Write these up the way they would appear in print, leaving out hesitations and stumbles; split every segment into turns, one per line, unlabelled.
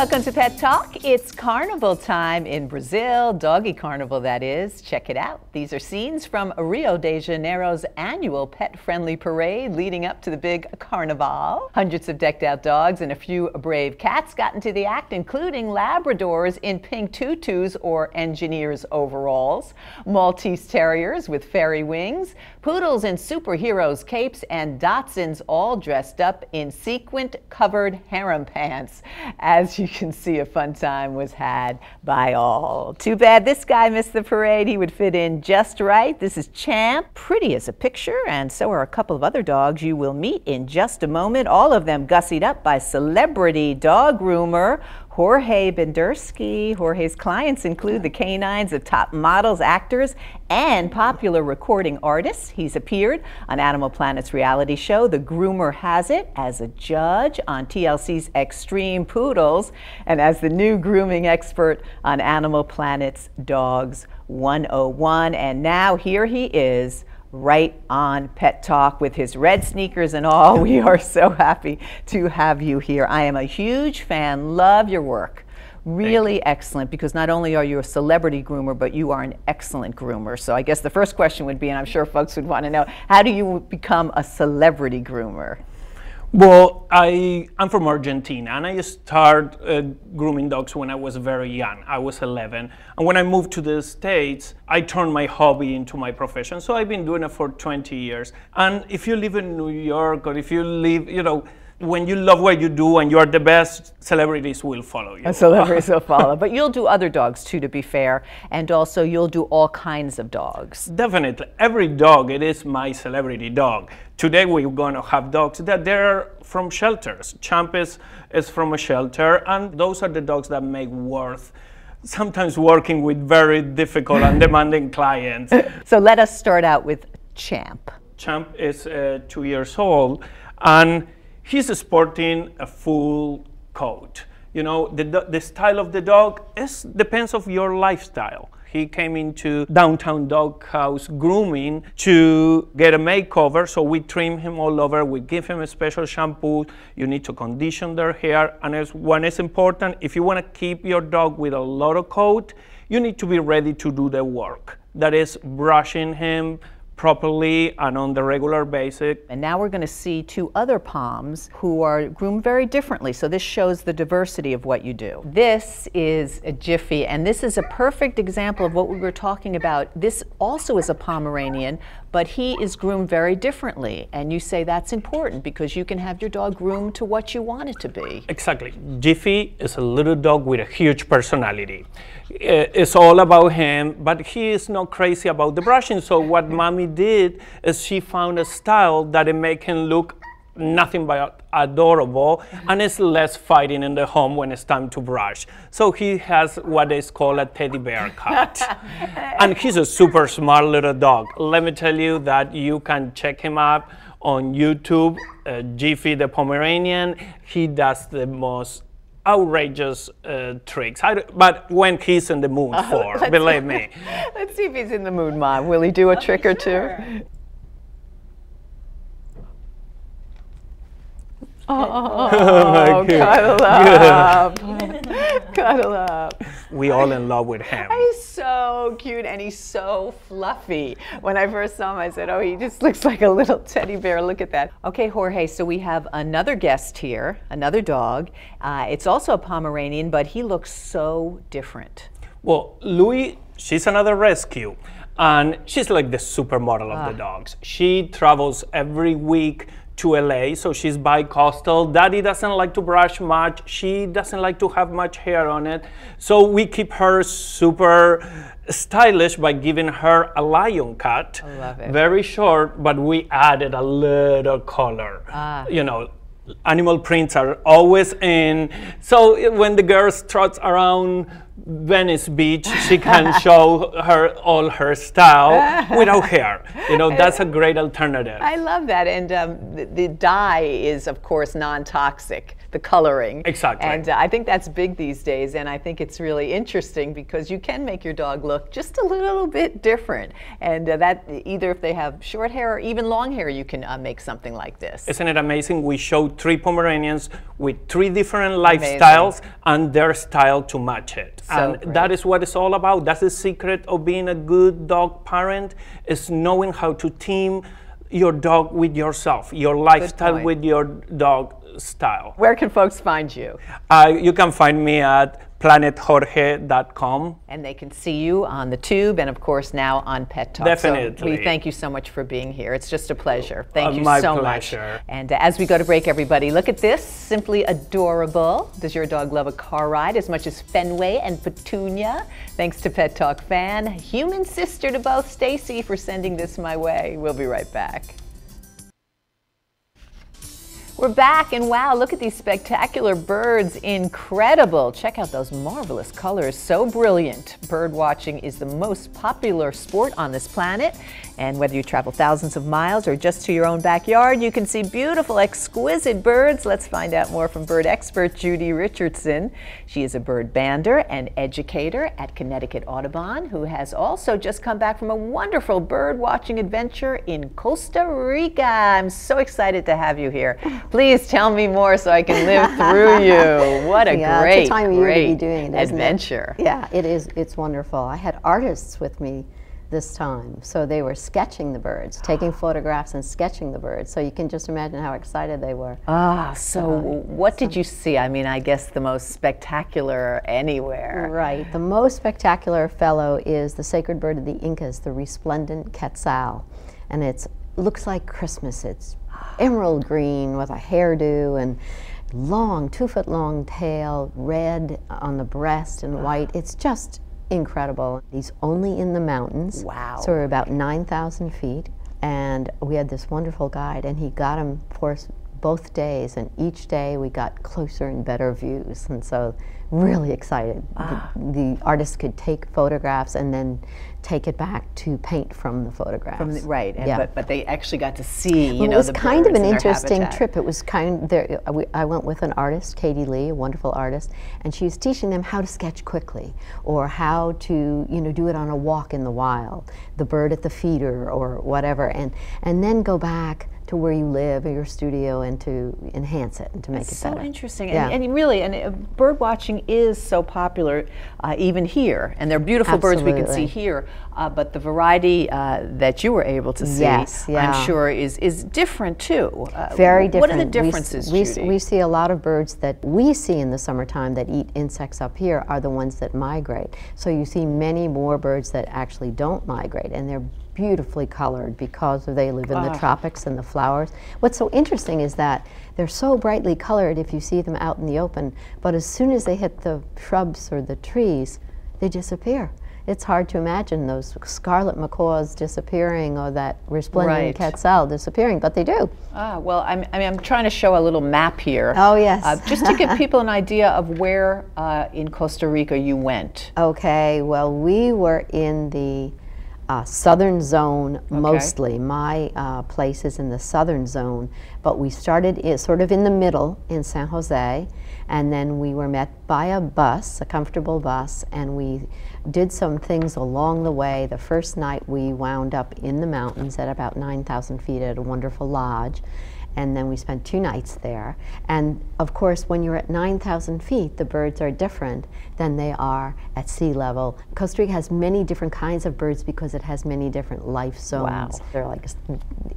Welcome to Pet Talk. It's carnival time in Brazil, doggy carnival that is. Check it out. These are scenes from Rio de Janeiro's annual pet-friendly parade leading up to the big carnival. Hundreds of decked out dogs and a few brave cats got into the act, including Labradors in pink tutus or engineers overalls, Maltese Terriers with fairy wings, Poodles in superheroes capes, and Dachshunds all dressed up in sequin-covered harem pants. As you can see, a fun time was had by all. Too bad this guy missed the parade. He would fit in just right. This is Champ, pretty as a picture, and so are a couple of other dogs you will meet in just a moment. All of them gussied up by celebrity dog groomer Jorge Bendersky. Jorge's clients include the canines of top models, actors, and popular recording artists. He's appeared on Animal Planet's reality show, The Groomer Has It, as a judge on TLC's Extreme Poodles, and as the new grooming expert on Animal Planet's Dogs 101. And now here he is, right on Pet Talk with his red sneakers and all. We are so happy to have you here. I am a huge fan, love your work. Really excellent, because not only are you a celebrity groomer, but you are an excellent groomer. So I guess the first question would be, and I'm sure folks would want to know, how do you become a celebrity groomer?
Well, I'm from Argentina, and I started grooming dogs when I was very young. I was 11, and when I moved to the States, I turned my hobby into my profession. So I've been doing it for 20 years. And if you live in New York, or if you live, you know, when you love what you do and you're the best, celebrities will follow you.
Celebrities will follow. But you'll do other dogs too, to be fair. And also you'll do all kinds of dogs.
Definitely. Every dog, it is my celebrity dog. Today we're going to have dogs that they're from shelters. Champ is from a shelter, and those are the dogs that make worth sometimes working with very difficult and demanding clients.
So let us start out with Champ.
Champ is 2 years old, and he's sporting a full coat. You know, the style of the dog depends on your lifestyle. He came into Downtown Doghouse Grooming to get a makeover, so we trim him all over, we give him a special shampoo, you need to condition their hair, and one is important, if you want to keep your dog with a lot of coat, you need to be ready to do the work. That is brushing him properly and on the regular basis.
And now we're going to see two other Poms who are groomed very differently. So this shows the diversity of what you do. This is a Jiffy, and this is a perfect example of what we were talking about. This also is a Pomeranian, but he is groomed very differently. And you say that's important because you can have your dog groomed to what you want it to be.
Exactly. Jiffy is a little dog with a huge personality. It's all about him, but he is not crazy about the brushing. So what Mommy did is she found a style that it make him look nothing but adorable, and it's less fighting in the home when it's time to brush. So he has what is called a teddy bear cut. And he's a super smart little dog. Let me tell you that you can check him up on YouTube, Jiffy the Pomeranian. He does the most outrageous tricks, but when he's in the mood believe me.
Let's see if he's in the mood, Mom. Will he do a trick or two? Oh, cuddle up. Cuddle up.
We all in love with him.
He's so cute, and he's so fluffy. When I first saw him, I said, oh, he just looks like a little teddy bear. Look at that. Okay, Jorge, so we have another guest here, another dog. It's also a Pomeranian, but he looks so different.
Well, Louie, she's another rescue, and she's like the supermodel of the dogs. She travels every week to LA, so she's bi-coastal. Daddy doesn't like to brush much. She doesn't like to have much hair on it. So we keep her super stylish by giving her a lion cut.
I love it.
Very short, but we added a little color. You know, animal prints are always in. So when the girl trots around Venice Beach, she can show all her style without hair. You know, that's a great alternative.
I love that. And the dye is, of course, non-toxic. the coloring.
Exactly.
And I think that's big these days, and I think it's really interesting because you can make your dog look just a little bit different. And that either if they have short hair or even long hair, you can make something like this.
Isn't it amazing? We showed 3 Pomeranians with 3 different lifestyles and their style to match it.
So
and
great.
That is what it's all about. That's the secret of being a good dog parent, is knowing how to team your dog with yourself, your lifestyle with your dog style.
Where can folks find you?
You can find me at planetjorge.com.
And they can see you on the tube and, of course, now on Pet Talk.
Definitely.
So we thank you so much for being here. It's just a pleasure. Thank you
my
so
pleasure.
much. And as we go to break, everybody, look at this. Simply adorable. Does your dog love a car ride as much as Fenway and Petunia? Thanks to Pet Talk fan, human sister to both, Stacy, for sending this my way. We'll be right back. We're back, and wow, look at these spectacular birds. Incredible. Check out those marvelous colors. So brilliant. Bird watching is the most popular sport on this planet. And whether you travel thousands of miles or just to your own backyard, you can see beautiful, exquisite birds. Let's find out more from bird expert Judy Richardson. She is a bird bander and educator at Connecticut Audubon, who has also just come back from a wonderful bird watching adventure in Costa Rica. I'm so excited to have you here. Please tell me more so I can live through you. What a great,
it's a time of year to be doing it, isn't
adventure.
It? Yeah, it is. It's wonderful. I had artists with me this time, so they were sketching the birds, taking photographs and sketching the birds. So you can just imagine how excited they were.
Ah, so what did you see? I mean, I guess the most spectacular anywhere.
Right. The most spectacular fellow is the sacred bird of the Incas, the resplendent quetzal, and it looks like Christmas. It's emerald green with a hairdo and long, 2-foot-long tail, red on the breast and white. It's just incredible. He's only in the mountains.
Wow.
So we're about 9,000 feet, and we had this wonderful guide, and he got him for us both days, and each day we got closer and better views, and so really excited. The artist could take photographs and then take it back to paint from the photographs.
Right, and,
yeah.
but they actually got to see, you
Well,
know,
it was
the
kind of
birds
an
in their
interesting
habitat.
trip. It was I went with an artist, Katie Lee, a wonderful artist, and she was teaching them how to sketch quickly, or how to, you know, do it on a walk in the wild, the bird at the feeder or whatever, and then go back to where you live or your studio and to enhance it and to make it better.
So interesting,
Yeah.
and really, bird watching is so popular even here, and they're beautiful birds we can see here. But the variety that you were able to see,
Yes, yeah.
I'm sure, is different too.
Very different.
What are the differences, Judy?
We see a lot of birds that we see in the summertime that eat insects up here are the ones that migrate. So you see many more birds that actually don't migrate, and they're beautifully colored because they live in the tropics and the flowers. What's so interesting is that they're so brightly colored if you see them out in the open, but as soon as they hit the shrubs or the trees, they disappear. It's hard to imagine those scarlet macaws disappearing or that resplendent quetzal disappearing, but they do.
Well, I'm trying to show a little map here.
Oh, yes.
Just to give people an idea of where in Costa Rica you went.
Okay, well, we were in the southern zone mostly. My place is in the southern zone, but we started sort of in the middle in San Jose, and then we were met by a bus, a comfortable bus, and we did some things along the way. The first night we wound up in the mountains at about 9,000 feet at a wonderful lodge, and then we spent 2 nights there. And of course, when you're at 9,000 feet, the birds are different than they are at sea level. Costa Rica has many different kinds of birds because it has many different life zones.
Wow.
There are like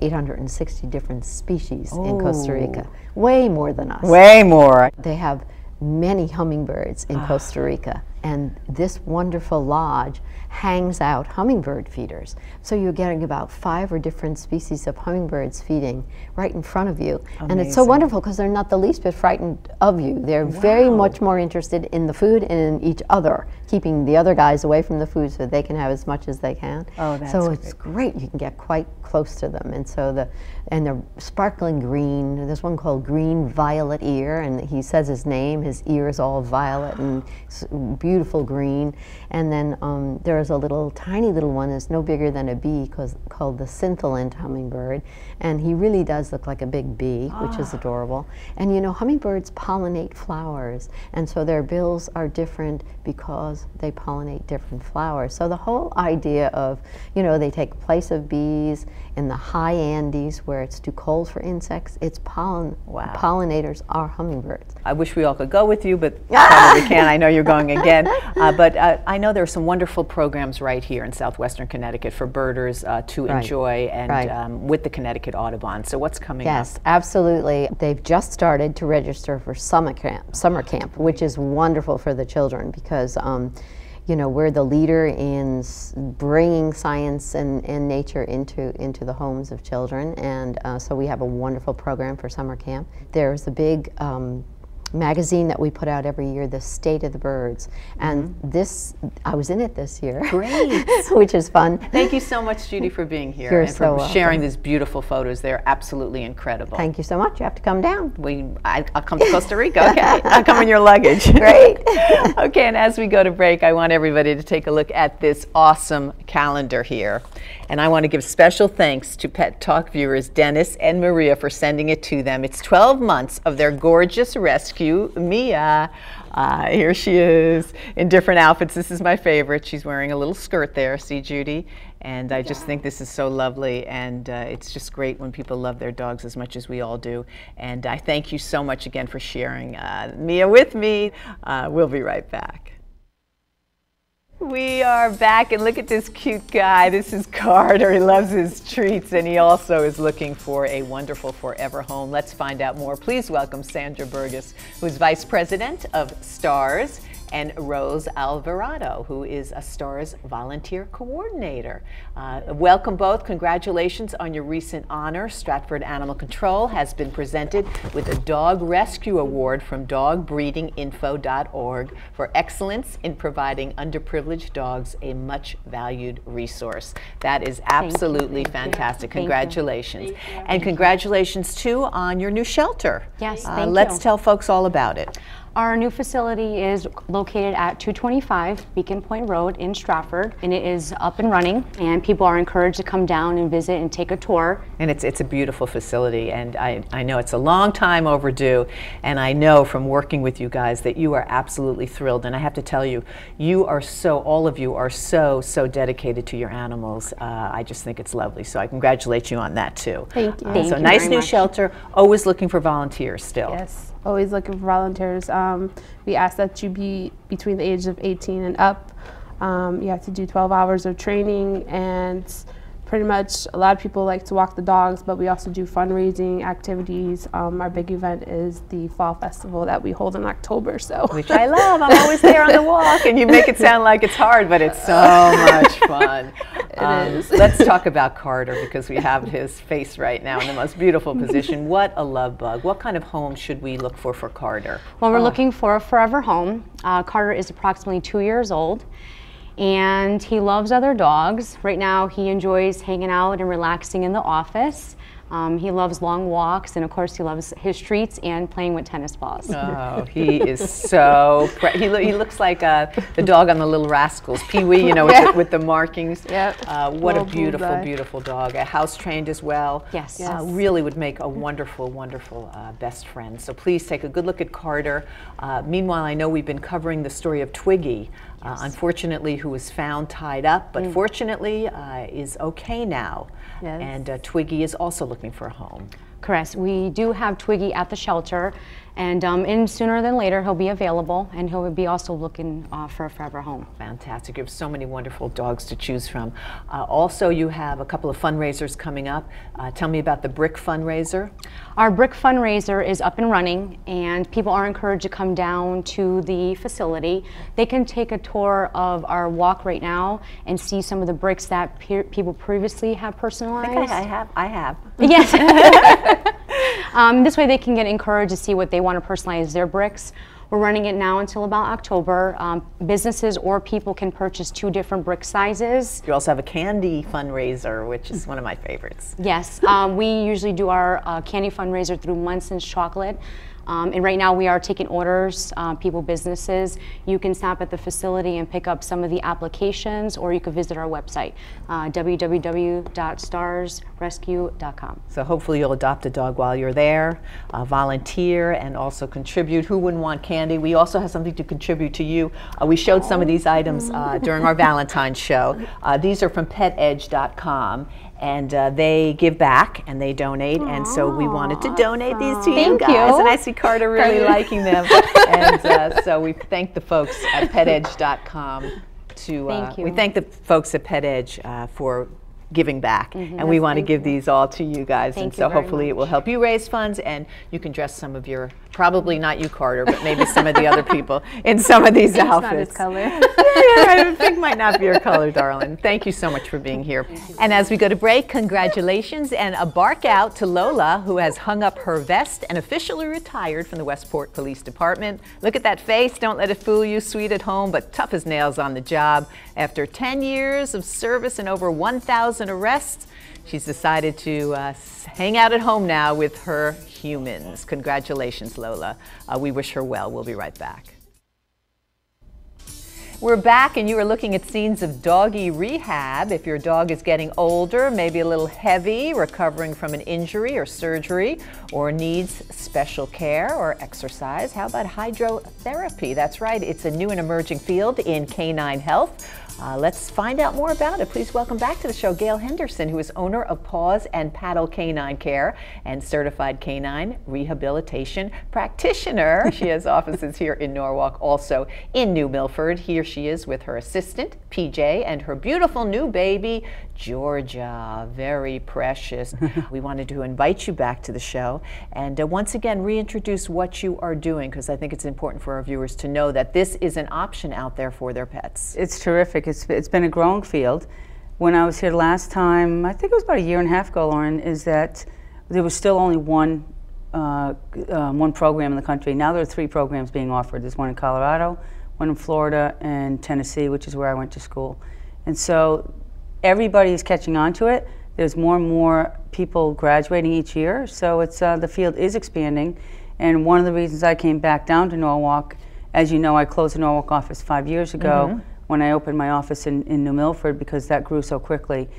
860 different species in Costa Rica, way more than us.
Way more.
They have many hummingbirds in Costa Rica, and this wonderful lodge hangs out hummingbird feeders. So you're getting about 5 different species of hummingbirds feeding right in front of you.
Amazing.
And it's so wonderful because they're not the least bit frightened of you. They're very much more interested in the food and in each other, keeping the other guys away from the food so they can have as much as they can.
Oh, that's
so it's great. You can get quite close to them. And so they're sparkling green. There's one called green violet ear, and he says his name. His ear is all violet and beautiful. beautiful green. And then there's a little tiny little one, it's no bigger than a bee, called the scintillant hummingbird. And he really does look like a big bee, which is adorable. And you know, hummingbirds pollinate flowers, and so their bills are different because they pollinate different flowers. So the whole idea of, you know, they take place of bees in the high Andes where it's too cold for insects, it's pollinators are hummingbirds.
I wish we all could go with you, but probably can't. I know you're going again. But I know there are some wonderful programs right here in southwestern Connecticut for birders to enjoy, and with the Connecticut Audubon. So what's coming up?
Yes, absolutely. They've just started to register for summer camp, which is wonderful for the children because you know, we're the leader in bringing science and nature into the homes of children, and so we have a wonderful program for summer camp. There's a big magazine that we put out every year, The State of the Birds, and I was in it this year.
Great.
Which is fun.
Thank you so much, Judy, for being here
You're
and for
so
sharing these beautiful photos. They're absolutely incredible.
Thank you so much. You have to come down.
I'll come to Costa Rica. Okay, I'll come in your luggage.
Great.
Okay, and as we go to break, I want everybody to take a look at this awesome calendar here. And I want to give special thanks to Pet Talk viewers Dennis and Maria for sending it to them. It's 12 months of their gorgeous rescue, Mia. Here she is in different outfits. This is my favorite. She's wearing a little skirt there. See, Judy? And I just think this is so lovely, and it's just great when people love their dogs as much as we all do. And I thank you so much again for sharing Mia with me. We'll be right back. We are back, and look at this cute guy. This is Carter. He loves his treats, and he also is looking for a wonderful forever home. Let's find out more. Please welcome Sandra Burgess, who's Vice President of STARS, and Rose Alvarado, who is a STARS volunteer coordinator. Welcome both. Congratulations on your recent honor. Stratford Animal Control has been presented with a Dog Rescue Award from dogbreedinginfo.org for excellence in providing underprivileged dogs a much valued resource. That is absolutely fantastic. Congratulations. And congratulations too on your new shelter.
Yes, thank you.
Let's tell folks all about it.
Our new facility is located at 225 Beacon Point Road in Stratford, and it is up and running, and people are encouraged to come down and visit and take a tour. And
it's a beautiful facility, and I know it's a long time overdue, and I know from working with you guys that you are absolutely thrilled. And I have to tell you, all of you are so dedicated to your animals. I just think it's lovely, so I congratulate you on that too.
Thank you.
So nice new shelter, always looking for volunteers still.
Yes. Always looking for volunteers. We ask that you be between the ages of 18 and up. You have to do 12 hours of training, and pretty much a lot of people like to walk the dogs, but we also do fundraising activities. Our big event is the Fall Festival that we hold in October.
Which I love. I'm always there on the walk, and you make it sound like it's hard, but it's so much fun. It is. Let's talk about Carter, because we have his face right now in the most beautiful position. What a love bug. What kind of home should we look for Carter?
Well, we're looking for a forever home. Carter is approximately 2 years old, and he loves other dogs. Right now he enjoys hanging out and relaxing in the office. He loves long walks, and of course he loves his treats and playing with tennis balls.
Oh, he is so, he looks like the dog on the Little Rascals, Pee-wee, you know, with the markings.
Yep.
What a beautiful, beautiful dog. House trained as well.
Yes.
Really would make a wonderful, wonderful best friend. So please take a good look at Carter. Meanwhile, I know we've been covering the story of Twiggy, unfortunately, who was found tied up, but fortunately is okay now.
Yes.
And Twiggy is also looking for a home.
Correct. We do have Twiggy at the shelter, and sooner than later he'll be available, and he'll be also looking for a forever home.
Fantastic. You have so many wonderful dogs to choose from. Also, you have a couple of fundraisers coming up. Tell me about the Brick fundraiser.
Our Brick fundraiser is up and running, and people are encouraged to come down to the facility. They can take a tour of our walk right now and see some of the bricks that people previously have personalized.
I think I have.
Yes. This way they can get encouraged to see what they want to personalize their bricks. We're running it now until about October. Businesses or people can purchase 2 different brick sizes.
You also have a candy fundraiser, which is one of my favorites.
Yes, we usually do our candy fundraiser through Munson's Chocolate. And right now we are taking orders, people, businesses. You can stop at the facility and pick up some of the applications, or you could visit our website, www.starsrescue.com.
So hopefully you'll adopt a dog while you're there, volunteer, and also contribute. Who wouldn't want candy? We also have something to contribute to you. We showed some of these items during our Valentine's show. These are from PetEdge.com. And they give back and they donate, and so we wanted to donate these to you guys. And I see Carter really liking them, and so we thank the folks at PetEdge.com. We thank the folks at PetEdge for giving back, and we want to give these all to you guys. And so hopefully it will help you raise funds, and you can dress some of your, probably not you, Carter, but maybe some of the other people in some of these outfits.
It's not his color.
I think might not be your color, darling. Thank you so much for being here. And as we go to break, congratulations and a bark out to Lola, who has hung up her vest and officially retired from the Westport Police Department. Look at that face. Don't let it fool you. Sweet at home, but tough as nails on the job. After 10 years of service and over 1,000 arrests, she's decided to hang out at home now with her humans. Congratulations, Lola. We wish her well. We'll be right back. We're back, and you are looking at scenes of doggy rehab. If your dog is getting older, maybe a little heavy, recovering from an injury or surgery, or needs special care or exercise, how about hydrotherapy? That's right, it's a new and emerging field in canine health. Let's find out more about it. Please welcome back to the show Gail Henderson, who is owner of Paws and Paddle Canine Care and certified canine rehabilitation practitioner. She has offices here in Norwalk, also in New Milford. Here she is with her assistant, PJ, and her beautiful new baby, Georgia. Very precious. We wanted to invite you back to the show and once again reintroduce what you are doing, because I think it's important for our viewers to know that this is an option out there for their pets.
It's terrific. It's been a growing field. When I was here last time, I think it was about a year and a half ago, Lauren, is that there was still only one program in the country. Now there are 3 programs being offered. There's one in Colorado, one in Florida, and Tennessee, which is where I went to school. And so everybody is catching on to it. There's more and more people graduating each year, so it's the field is expanding. And one of the reasons I came back down to Norwalk, as you know, I closed the Norwalk office 5 years ago when I opened my office in New Milford, because that grew so quickly.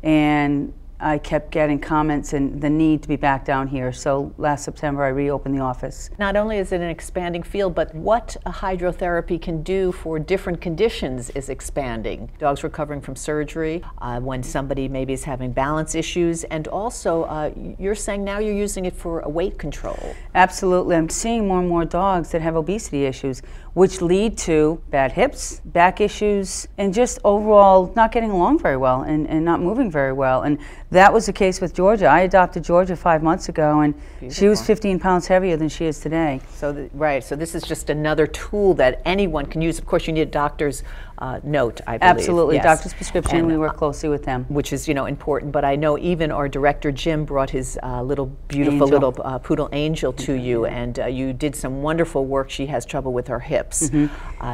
And I kept getting comments and the need to be back down here. So last September I reopened the office.
Not only is it an expanding field, but what a hydrotherapy can do for different conditions is expanding. Dogs recovering from surgery, when somebody maybe is having balance issues, and also you're saying now you're using it for weight control.
Absolutely. I'm seeing more and more dogs that have obesity issues, which lead to bad hips, back issues, and just overall not getting along very well and not moving very well. And that was the case with Georgia. I adopted Georgia 5 months ago, and she was 15 pounds heavier than she is today.
So, right, so this is just another tool that anyone can use. Of course, you need a doctor's note, I believe.
Absolutely,
yes.
Doctor's prescription,
and
we work closely with them.
Which is, important, but I know even our director, Jim, brought his little, beautiful little poodle Angel to you, and you did some wonderful work. She has trouble with her hips.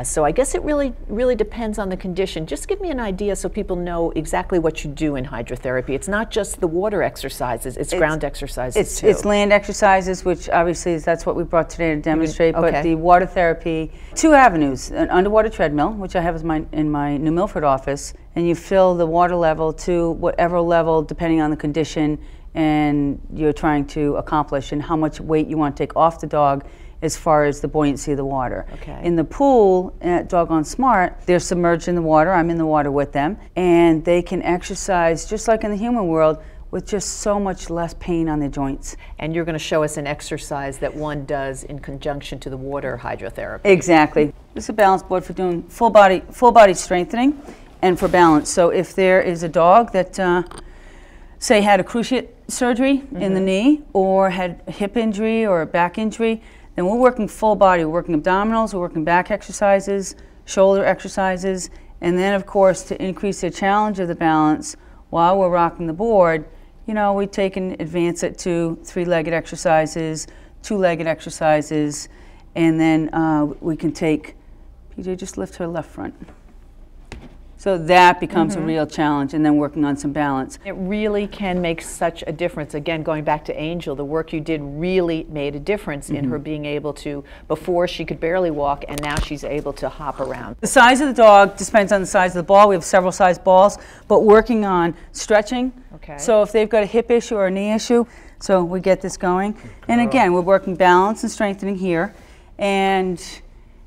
So I guess it really depends on the condition. Just give me an idea so people know exactly what you do in hydrotherapy. It's not just the water exercises, it's ground exercises too.
It's land exercises, which obviously that's what we brought today to demonstrate, but the water therapy, 2 avenues, an underwater treadmill, which I have as in my New Milford office, and you fill the water level to whatever level depending on the condition and you're trying to accomplish and how much weight you want to take off the dog as far as the buoyancy of the water. In the pool at Doggone Smart, they're submerged in the water. I'm in the water with them, and they can exercise just like in the human world with just so much less pain on their joints.
And you're going to show us an exercise that one does in conjunction to the water hydrotherapy.
Exactly. This is a balance board for doing full body strengthening and for balance. So if there is a dog that say had a cruciate surgery in the knee, or had a hip injury or a back injury, then we're working full body. We're working abdominals, we're working back exercises, shoulder exercises, and then of course to increase the challenge of the balance while we're rocking the board, we take and advance it to 3-legged exercises, 2-legged exercises, and then we can take, PJ, just lift her left front. So that becomes a real challenge, and then working on some balance.
It really can make such a difference. Again, going back to Angel, the work you did really made a difference in her being able to, before she could barely walk, and now she's able to hop around.
The size of the dog depends on the size of the ball. We have several size balls, but working on stretching.
Okay.
So if they've got a hip issue or a knee issue, so we get this going. And again, we're working balance and strengthening here. And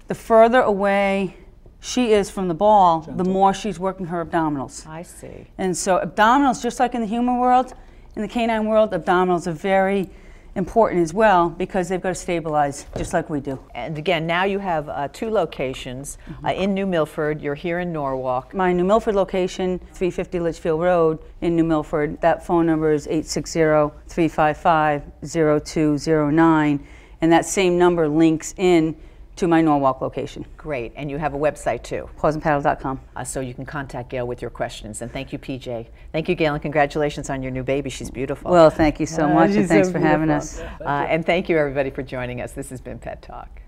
the further away she is from the ball, the more she's working her abdominals.
I see.
And so abdominals, just like in the human world, in the canine world, abdominals are very important as well because they've got to stabilize just like we do.
And again, now you have 2 locations in New Milford. You're here in Norwalk.
My New Milford location, 350 Litchfield Road in New Milford. That phone number is 860-355-0209. And that same number links in to my Norwalk location.
Great. And you have a website too.
pawsandpaddle.com.
So you can contact Gail with your questions. And thank you, PJ. Thank you, Gail, and congratulations on your new baby. She's beautiful.
Well, thank you so much, and thanks for having us.
And thank you, everybody, for joining us. This has been Pet Talk.